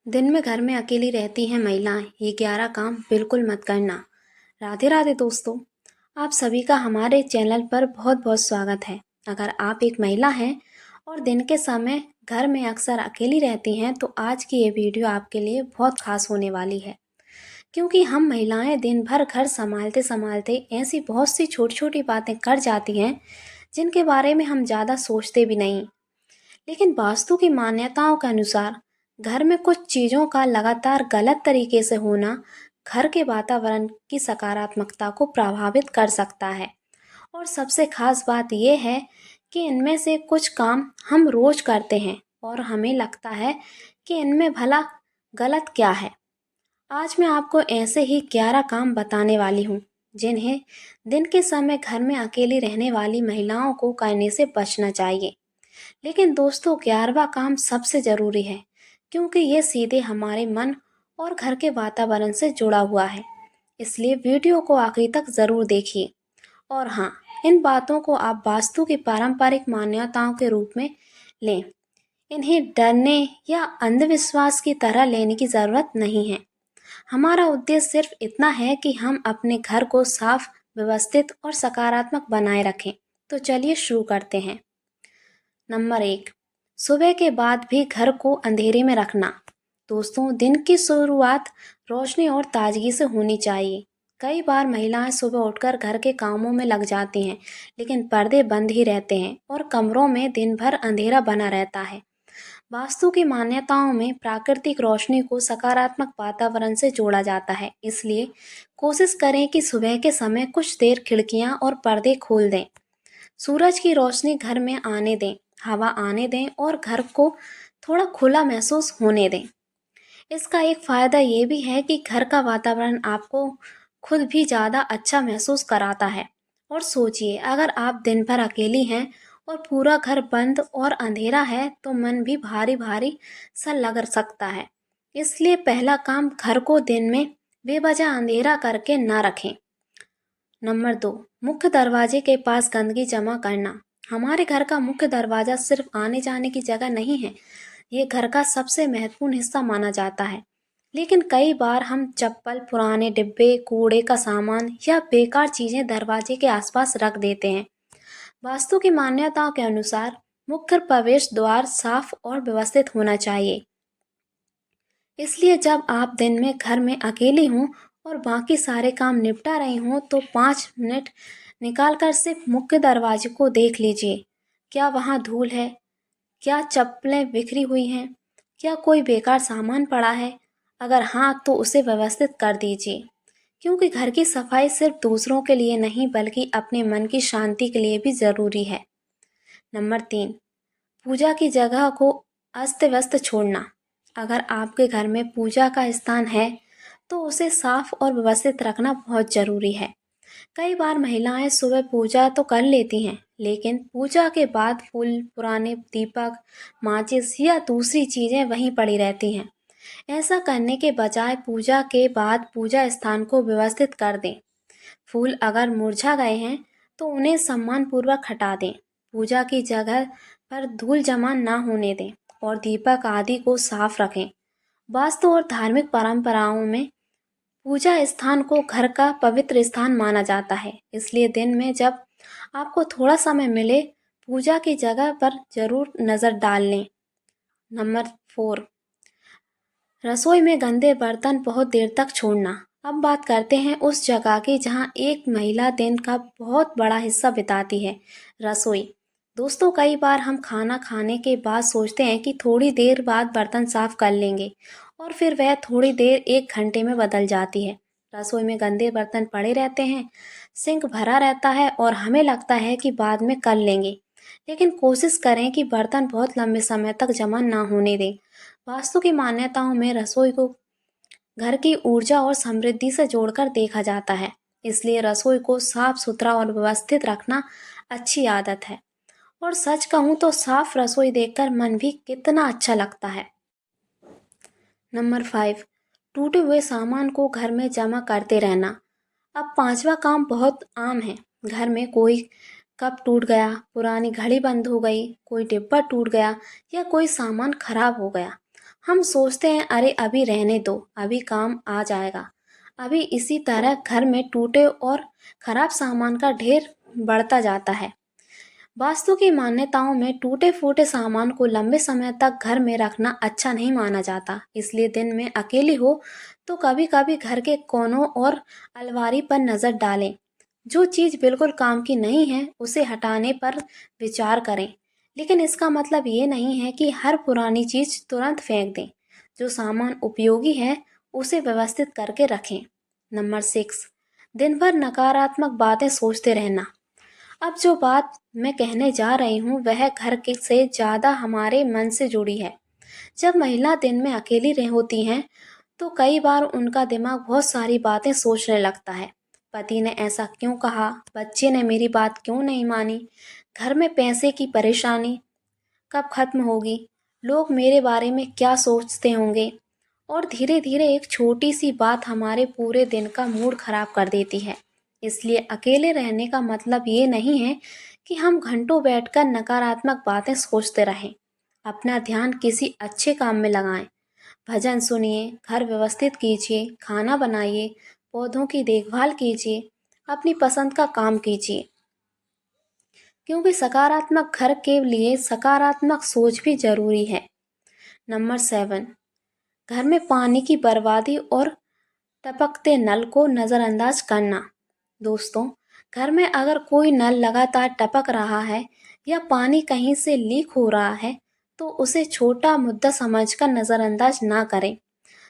दिन में घर में अकेली रहती हैं महिलाएं, ये 11 काम बिल्कुल मत करना। राधे राधे दोस्तों, आप सभी का हमारे चैनल पर बहुत बहुत स्वागत है। अगर आप एक महिला हैं और दिन के समय घर में अक्सर अकेली रहती हैं तो आज की ये वीडियो आपके लिए बहुत खास होने वाली है। क्योंकि हम महिलाएं दिन भर घर संभालते संभालते ऐसी बहुत सी छोटी छोटी बातें कर जाती हैं जिनके बारे में हम ज़्यादा सोचते भी नहीं। लेकिन वास्तु की मान्यताओं के अनुसार घर में कुछ चीज़ों का लगातार गलत तरीके से होना घर के वातावरण की सकारात्मकता को प्रभावित कर सकता है। और सबसे खास बात यह है कि इनमें से कुछ काम हम रोज करते हैं और हमें लगता है कि इनमें भला गलत क्या है। आज मैं आपको ऐसे ही 11 काम बताने वाली हूँ जिन्हें दिन के समय घर में अकेली रहने वाली महिलाओं को करने से बचना चाहिए। लेकिन दोस्तों, 11वां काम सबसे ज़रूरी है क्योंकि ये सीधे हमारे मन और घर के वातावरण से जुड़ा हुआ है। इसलिए वीडियो को आखिरी तक ज़रूर देखिए। और हाँ, इन बातों को आप वास्तु की पारंपरिक मान्यताओं के रूप में लें। इन्हें डरने या अंधविश्वास की तरह लेने की ज़रूरत नहीं है। हमारा उद्देश्य सिर्फ इतना है कि हम अपने घर को साफ, व्यवस्थित और सकारात्मक बनाए रखें। तो चलिए शुरू करते हैं। नंबर 1, सुबह के बाद भी घर को अंधेरे में रखना। दोस्तों, दिन की शुरुआत रोशनी और ताजगी से होनी चाहिए। कई बार महिलाएं सुबह उठकर घर के कामों में लग जाती हैं, लेकिन पर्दे बंद ही रहते हैं और कमरों में दिन भर अंधेरा बना रहता है। वास्तु की मान्यताओं में प्राकृतिक रोशनी को सकारात्मक वातावरण से जोड़ा जाता है, इसलिए कोशिश करें कि सुबह के समय कुछ देर खिड़कियां और पर्दे खोल दें। सूरज की रोशनी घर में आने दें, हवा आने दें और घर को थोड़ा खुला महसूस होने दें। इसका एक फ़ायदा ये भी है कि घर का वातावरण आपको खुद भी ज़्यादा अच्छा महसूस कराता है। और सोचिए, अगर आप दिन भर अकेली हैं और पूरा घर बंद और अंधेरा है तो मन भी भारी भारी सा लग सकता है। इसलिए पहला काम, घर को दिन में बेवजह अंधेरा करके ना रखें। नंबर 2, मुख्य दरवाजे के पास गंदगी जमा करना। हमारे घर का मुख्य दरवाजा सिर्फ आने जाने की जगह नहीं है, ये घर का सबसे महत्वपूर्ण हिस्सा माना जाता है। लेकिन कई बार हम चप्पल, पुराने डिब्बे, कूड़े का सामान या बेकार चीजें दरवाजे के आसपास रख देते हैं। वास्तु की मान्यताओं के अनुसार मुख्य प्रवेश द्वार साफ और व्यवस्थित होना चाहिए। इसलिए जब आप दिन में घर में अकेली हों और बाकी सारे काम निपटा रही हों तो 5 मिनट निकालकर सिर्फ मुख्य दरवाजे को देख लीजिए। क्या वहाँ धूल है? क्या चप्पलें बिखरी हुई हैं? क्या कोई बेकार सामान पड़ा है? अगर हाँ, तो उसे व्यवस्थित कर दीजिए। क्योंकि घर की सफाई सिर्फ दूसरों के लिए नहीं बल्कि अपने मन की शांति के लिए भी ज़रूरी है। नंबर 3, पूजा की जगह को अस्त व्यस्त छोड़ना। अगर आपके घर में पूजा का स्थान है तो उसे साफ और व्यवस्थित रखना बहुत ज़रूरी है। कई बार महिलाएं सुबह पूजा तो कर लेती हैं, लेकिन पूजा के बाद फूल, पुराने दीपक, माचिस या दूसरी चीज़ें वहीं पड़ी रहती हैं। ऐसा करने के बजाय पूजा के बाद पूजा स्थान को व्यवस्थित कर दें। फूल अगर मुरझा गए हैं तो उन्हें सम्मानपूर्वक हटा दें। पूजा की जगह पर धूल जमा ना होने दें और दीपक आदि को साफ रखें। वास्तु और धार्मिक परंपराओं में पूजा स्थान को घर का पवित्र स्थान माना जाता है। इसलिए दिन में जब आपको थोड़ा समय मिले, पूजा की जगह पर जरूर नज़र डाल लें। नंबर 4, रसोई में गंदे बर्तन बहुत देर तक छोड़ना। अब बात करते हैं उस जगह की जहां एक महिला दिन का बहुत बड़ा हिस्सा बिताती है, रसोई। दोस्तों, कई बार हम खाना खाने के बाद सोचते हैं कि थोड़ी देर बाद बर्तन साफ कर लेंगे और फिर वह थोड़ी देर 1 घंटे में बदल जाती है। रसोई में गंदे बर्तन पड़े रहते हैं, सिंक भरा रहता है और हमें लगता है कि बाद में कर लेंगे। लेकिन कोशिश करें कि बर्तन बहुत लंबे समय तक जमा ना होने दें। वास्तु की मान्यताओं में रसोई को घर की ऊर्जा और समृद्धि से जोड़कर देखा जाता है। इसलिए रसोई को साफ सुथरा और व्यवस्थित रखना अच्छी आदत है। और सच कहूँ तो साफ रसोई देखकर मन भी कितना अच्छा लगता है। नंबर 5, टूटे हुए सामान को घर में जमा करते रहना। अब 5वां काम बहुत आम है। घर में कोई कप टूट गया, पुरानी घड़ी बंद हो गई, कोई डिब्बा टूट गया या कोई सामान खराब हो गया। हम सोचते हैं अरे अभी रहने दो, अभी काम आ जाएगा। अभी इसी तरह घर में टूटे और खराब सामान का ढेर बढ़ता जाता है। वास्तु की मान्यताओं में टूटे फूटे सामान को लंबे समय तक घर में रखना अच्छा नहीं माना जाता। इसलिए दिन में अकेली हो तो कभी कभी घर के कोनों और अलमारी पर नजर डालें। जो चीज बिल्कुल काम की नहीं है उसे हटाने पर विचार करें। लेकिन इसका मतलब ये नहीं है कि हर पुरानी चीज तुरंत फेंक दें। जो सामान उपयोगी है उसे व्यवस्थित करके रखें। नंबर 6, दिन भर नकारात्मक बातें सोचते रहना। अब जो बात मैं कहने जा रही हूँ वह घर के से ज़्यादा हमारे मन से जुड़ी है। जब महिला दिन में अकेली रह होती हैं तो कई बार उनका दिमाग बहुत सारी बातें सोचने लगता है। पति ने ऐसा क्यों कहा, बच्चे ने मेरी बात क्यों नहीं मानी, घर में पैसे की परेशानी कब खत्म होगी, लोग मेरे बारे में क्या सोचते होंगे। और धीरे धीरे एक छोटी सी बात हमारे पूरे दिन का मूड खराब कर देती है। इसलिए अकेले रहने का मतलब ये नहीं है कि हम घंटों बैठकर नकारात्मक बातें सोचते रहें। अपना ध्यान किसी अच्छे काम में लगाएं। भजन सुनिए, घर व्यवस्थित कीजिए, खाना बनाइए, पौधों की देखभाल कीजिए, अपनी पसंद का काम कीजिए। क्योंकि सकारात्मक घर के लिए सकारात्मक सोच भी जरूरी है। नंबर 7, घर में पानी की बर्बादी और टपकते नल को नज़रअंदाज करना। दोस्तों, घर में अगर कोई नल लगातार टपक रहा है या पानी कहीं से लीक हो रहा है तो उसे छोटा मुद्दा समझकर नज़रअंदाज ना करें।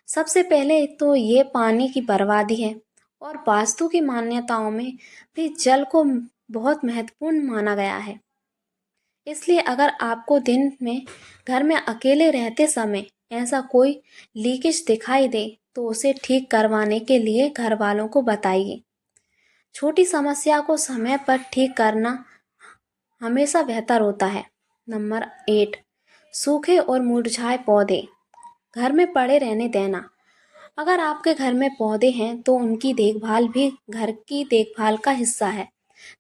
सबसे पहले तो ये पानी की बर्बादी है और वास्तु की मान्यताओं में भी जल को बहुत महत्वपूर्ण माना गया है। इसलिए अगर आपको दिन में घर में अकेले रहते समय ऐसा कोई लीकेज दिखाई दे तो उसे ठीक करवाने के लिए घर वालों को बताइए। छोटी समस्या को समय पर ठीक करना हमेशा बेहतर होता है। नंबर 8, सूखे और मुरझाए पौधे घर में पड़े रहने देना। अगर आपके घर में पौधे हैं तो उनकी देखभाल भी घर की देखभाल का हिस्सा है।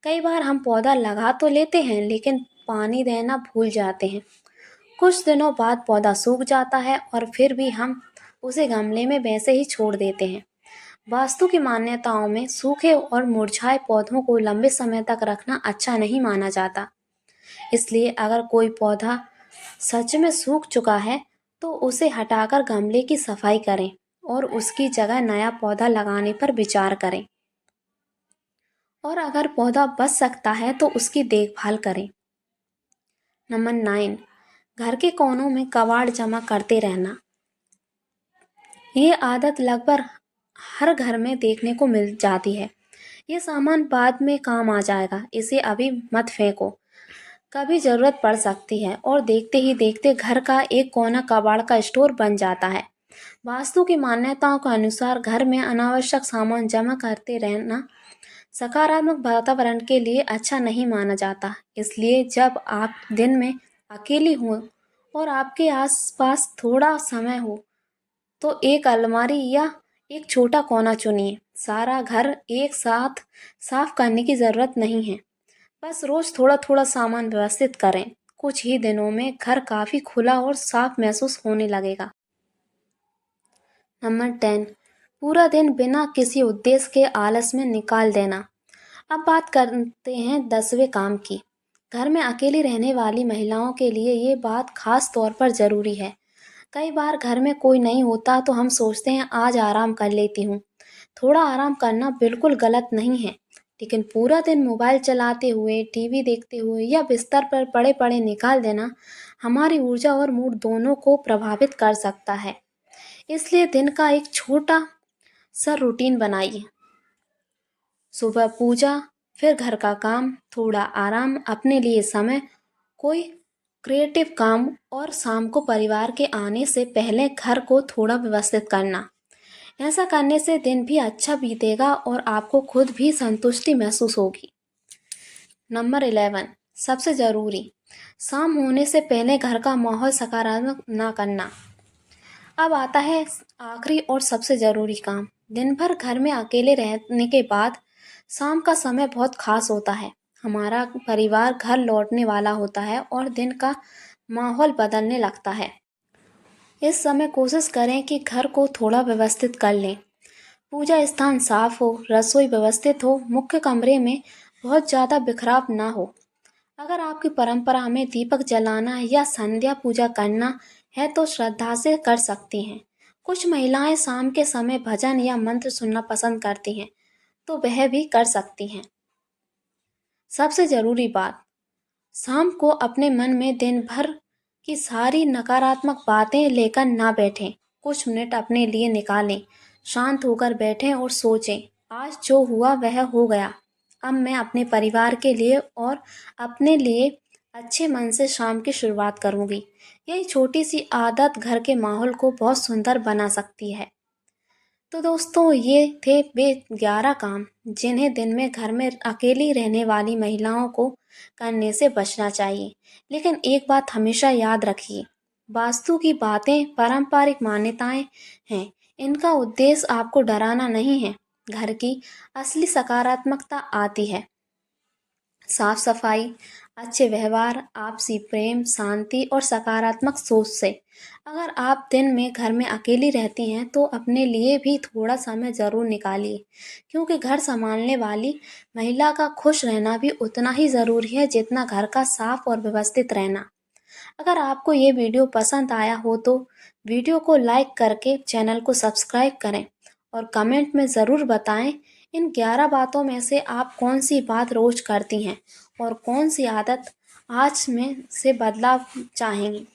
कई बार हम पौधा लगा तो लेते हैं लेकिन पानी देना भूल जाते हैं। कुछ दिनों बाद पौधा सूख जाता है और फिर भी हम उसे गमले में वैसे ही छोड़ देते हैं। वास्तु की मान्यताओं में सूखे और मुरझाए पौधों को लंबे समय तक रखना अच्छा नहीं माना जाता। इसलिए अगर कोई पौधा सच में सूख चुका है तो उसे हटाकर गमले की सफाई करें और उसकी जगह नया पौधा लगाने पर विचार करें। और अगर पौधा बच सकता है तो उसकी देखभाल करें। नंबर 9, घर के कोनों में कबाड़ जमा करते रहना। ये आदत लगभग हर घर में देखने को मिल जाती है। ये सामान बाद में काम आ जाएगा, इसे अभी मत फेंको, कभी ज़रूरत पड़ सकती है। और देखते ही देखते घर का एक कोना कबाड़ का स्टोर बन जाता है। वास्तु की मान्यताओं के अनुसार घर में अनावश्यक सामान जमा करते रहना सकारात्मक वातावरण के लिए अच्छा नहीं माना जाता। इसलिए जब आप दिन में अकेली हो और आपके आसपास थोड़ा समय हो तो एक अलमारी या एक छोटा कोना चुनिए। सारा घर एक साथ साफ करने की ज़रूरत नहीं है, बस रोज थोड़ा थोड़ा सामान व्यवस्थित करें। कुछ ही दिनों में घर काफ़ी खुला और साफ महसूस होने लगेगा। नंबर 10, पूरा दिन बिना किसी उद्देश्य के आलस में निकाल देना। अब बात करते हैं 10वें काम की। घर में अकेली रहने वाली महिलाओं के लिए ये बात खास तौर पर ज़रूरी है। कई बार घर में कोई नहीं होता तो हम सोचते हैं आज आराम कर लेती हूँ। थोड़ा आराम करना बिल्कुल गलत नहीं है, लेकिन पूरा दिन मोबाइल चलाते हुए, टीवी देखते हुए या बिस्तर पर पड़े पड़े निकाल देना हमारी ऊर्जा और मूड दोनों को प्रभावित कर सकता है। इसलिए दिन का एक छोटा सा रूटीन बनाइए। सुबह पूजा, फिर घर का काम, थोड़ा आराम, अपने लिए समय, कोई क्रिएटिव काम और शाम को परिवार के आने से पहले घर को थोड़ा व्यवस्थित करना। ऐसा करने से दिन भी अच्छा बीतेगा और आपको खुद भी संतुष्टि महसूस होगी। नंबर 11, सबसे ज़रूरी, शाम होने से पहले घर का माहौल सकारात्मक ना करना। अब आता है आखिरी और सबसे ज़रूरी काम। दिन भर घर में अकेले रहने के बाद शाम का समय बहुत खास होता है। हमारा परिवार घर लौटने वाला होता है और दिन का माहौल बदलने लगता है। इस समय कोशिश करें कि घर को थोड़ा व्यवस्थित कर लें। पूजा स्थान साफ हो, रसोई व्यवस्थित हो, मुख्य कमरे में बहुत ज़्यादा बिखराव ना हो। अगर आपकी परंपरा में दीपक जलाना या संध्या पूजा करना है तो श्रद्धा से कर सकती हैं। कुछ महिलाएं शाम के समय भजन या मंत्र सुनना पसंद करती हैं, तो वह भी कर सकती हैं। सबसे ज़रूरी बात, शाम को अपने मन में दिन भर की सारी नकारात्मक बातें लेकर ना बैठें। कुछ मिनट अपने लिए निकालें, शांत होकर बैठें और सोचें, आज जो हुआ वह हो गया। अब मैं अपने परिवार के लिए और अपने लिए अच्छे मन से शाम की शुरुआत करूंगी। यही छोटी सी आदत घर के माहौल को बहुत सुंदर बना सकती है। तो दोस्तों, ये थे वे 11 काम जिन्हें दिन में घर में अकेली रहने वाली महिलाओं को करने से बचना चाहिए। लेकिन एक बात हमेशा याद रखिए, वास्तु की बातें पारंपरिक मान्यताएं हैं। इनका उद्देश्य आपको डराना नहीं है। घर की असली सकारात्मकता आती है साफ सफाई, अच्छे व्यवहार, आपसी प्रेम, शांति और सकारात्मक सोच से। अगर आप दिन में घर में अकेली रहती हैं तो अपने लिए भी थोड़ा समय ज़रूर निकालिए, क्योंकि घर संभालने वाली महिला का खुश रहना भी उतना ही ज़रूरी है जितना घर का साफ और व्यवस्थित रहना। अगर आपको ये वीडियो पसंद आया हो तो वीडियो को लाइक करके चैनल को सब्सक्राइब करें और कमेंट में ज़रूर बताएं इन 11 बातों में से आप कौन सी बात रोज करती हैं और कौन सी आदत आज में से बदलाव चाहेंगी।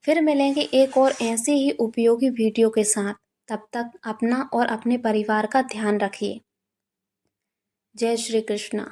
फिर मिलेंगे एक और ऐसी ही उपयोगी वीडियो के साथ। तब तक अपना और अपने परिवार का ध्यान रखिए। जय श्री कृष्णा।